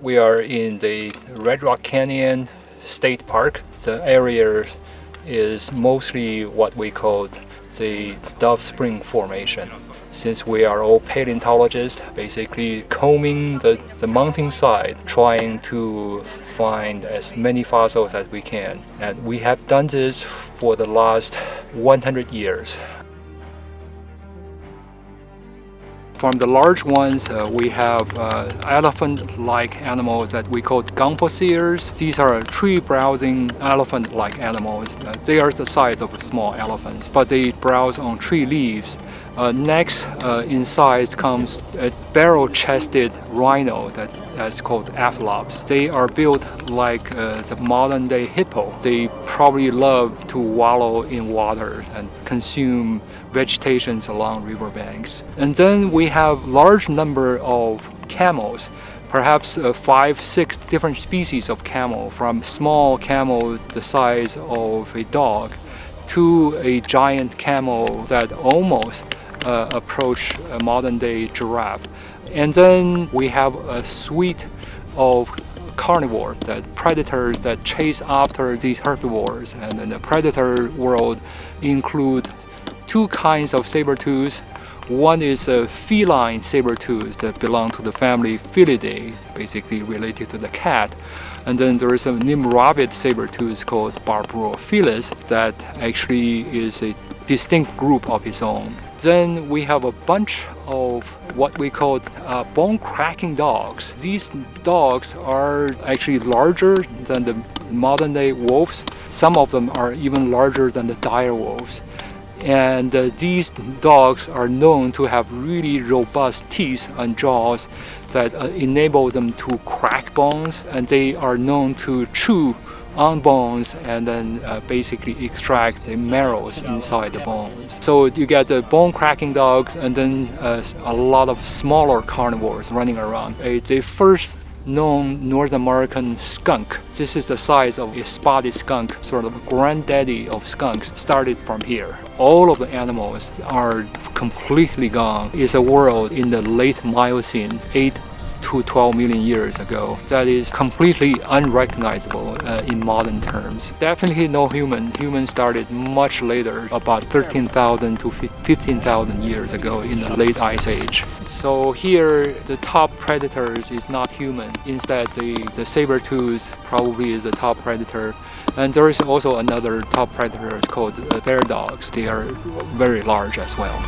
We are in the Red Rock Canyon State Park. The area is mostly what we call the Dove Spring Formation. Since we are all paleontologists, basically combing the mountainside, trying to find as many fossils as we can. And we have done this for the last 100 years. From the large ones, we have elephant-like animals that we call gomphosiers. These are tree-browsing elephant-like animals. They are the size of small elephants, but they browse on tree leaves. Next in size comes a barrel-chested rhino that's called aphlops. They are built like the modern-day hippo. They probably love to wallow in water and consume vegetations along riverbanks. And then we have large number of camels. Perhaps 5-6 different species of camel, from small camel the size of a dog to a giant camel that almost approach a modern-day giraffe. And then we have a suite of carnivores, predators that chase after these herbivores. And in the predator world include two kinds of saber-tooths. One is a feline saber-tooth that belong to the family Felidae, basically related to the cat. And then there is a nimrabbit saber-tooth called Barbarophilus that actually is a distinct group of its own. Then we have a bunch of what we call bone-cracking dogs. These dogs are actually larger than the modern-day wolves. Some of them are even larger than the dire wolves. And these dogs are known to have really robust teeth and jaws that enable them to crack bones, and they are known to chew on bones and then basically extract the marrows inside the bones. So you get the bone cracking dogs and then a lot of smaller carnivores running around. The first known North American skunk, this is the size of a spotted skunk, sort of a granddaddy of skunks, started from here. All of the animals are completely gone. It's a world in the late Miocene, 8 to 12 million years ago, that is completely unrecognizable in modern terms. Definitely no human. Humans started much later, about 13,000 to 15,000 years ago in the late Ice Age. So here the top predators is not human. Instead the saber-tooth probably is the top predator. And there is also another top predator called bear dogs. They are very large as well.